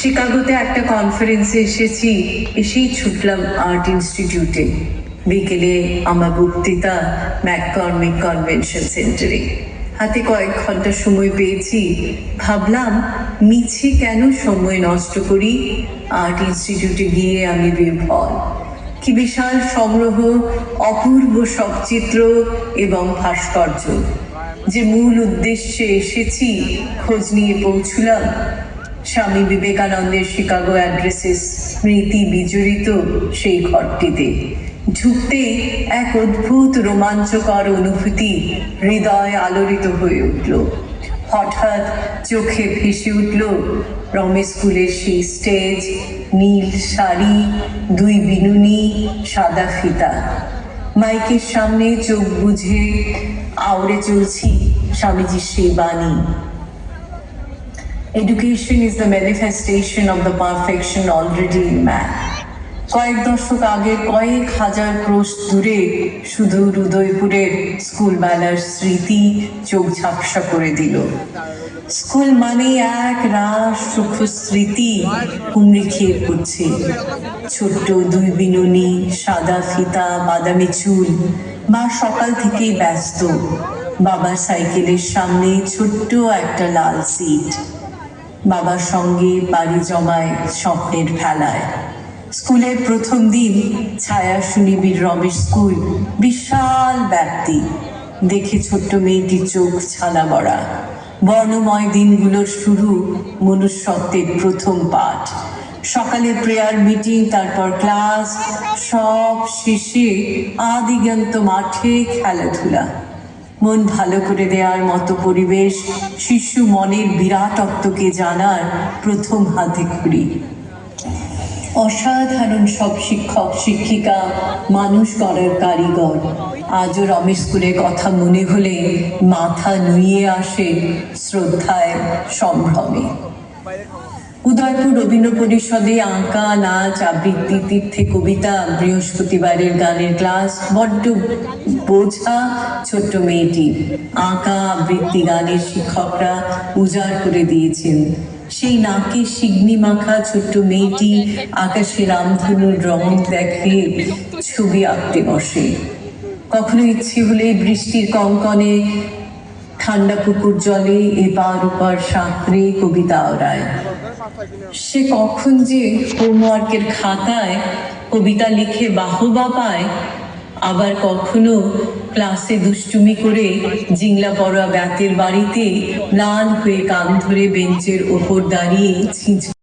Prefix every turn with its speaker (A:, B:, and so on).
A: শিকাগোতে একটা কনফারেন্সে এসেই ছুটলাম আর্ট ইনস্টিটিউটে। বিকেলে আমার বক্তৃতা ম্যাককর্মিক কনভেনশন সেন্টারে। হাতে কয়েক ঘন্টা সময় পেয়েছি। ভাবলাম মিছে কেন সময় নষ্ট করি, আর্ট ইনস্টিটিউটে গিয়ে আমি বিভ্রম। কি বিশাল সংগ্রহ, অপূর্ব সব চিত্র এবং ভাস্কর্য। যে মূল উদ্দেশ্যে এসেছি খোঁজ নিয়ে পৌঁছলাম স্বামী বিবেকানন্দের শিকাগো অ্যাড্রেসের স্মৃতি বিজড়িত সেই ঘরটিতে। ঢুকতেই এক অদ্ভুত রোমাঞ্চকর অনুভূতি হৃদয় আলোড়িত হয়ে উঠল। হঠাৎ চোখে ভেসে উঠল রমেশ স্কুলের সেই স্টেজ, নীল শাড়ি, দুই বিনুনি, সাদা ফিতা। মাইকের সামনে চোখ বুঝে আওড়ে চলছি স্বামীজির সেই বাণী, Education is the manifestation of the perfection already in man. কয়েক দশক আগে কয়েক হাজার ক্রোশ দূরে সুদূর উদয়পুরের স্কুল বেলার স্মৃতি চোখ ঝাপসা করে দিল। স্কুল মানে এক রাস সুখ স্মৃতি হুমড়ি খেয়ে পড়ছে। ছোট্ট দুই বিনুনি, সাদা ফিতা, বাদামি চুল। মা সকাল থেকেই ব্যস্ত। বাবার সাইকেলের সামনে ছোট্ট একটা লাল সিট। বাবার সঙ্গে বাড়ি জমায় স্বপ্নের ভেলায়। স্কুলের প্রথম দিন, ছায়া সুনিবিড় রমেশ স্কুল, বিশাল ব্যাপ্তি। দেখে ছোট্ট মেয়েটির চোখ ছানা বড়া। বর্ণময় দিনগুলোর শুরু, মনুষ্যত্বের প্রথম পাঠ। সকালে প্রেয়ার মিটিং, তারপর ক্লাস, সব শেষে আদিগন্ত মাঠে খেলাধুলা। মন ভালো করে দেওয়ার মতো পরিবেশ, শিশু মনের বিরাটত্বকে জানার প্রথম হাতে খড়ি। অসাধারণ সব শিক্ষক শিক্ষিকা, মানুষ গড়ার কারিগর। আজও রমেশ স্কুলের কথা মনে হলে মাথা নুইয়ে আসে শ্রদ্ধায়, সম্ভ্রমে। উদয়পুর রবীন্দ্র পরিষদে আঁকা, নাচ, আবৃত্তি, তীর্থে কবিতা, বৃহস্পতিবারের গানের ক্লাস। বড্ড বোঝা ছোট্ট মেয়েটি। আঁকা, আবৃত্তি, গানের শিক্ষকরা উজাড় করে দিয়েছেন। সেই নাকে শিগ্নি মাখা ছোট্ট মেয়েটি আকাশে রামধনুর রং দেখে ছবি আঁকতে বসে। কখনো ইচ্ছে হলে বৃষ্টির কনকনে ঠান্ডা পুকুর জলে এপার ওপার সাঁতরে কবিতা ওড়ায়। সে কখন যে হোমওয়ার্কের খাতায় কবিতা লিখে বাহবা পায়, আবার কখনো ক্লাসে দুষ্টুমি করে জিংলা পড়া ব্যাতের বাড়িতে লাল হয়ে কান ধরে বেঞ্চের ওপর দাঁড়িয়ে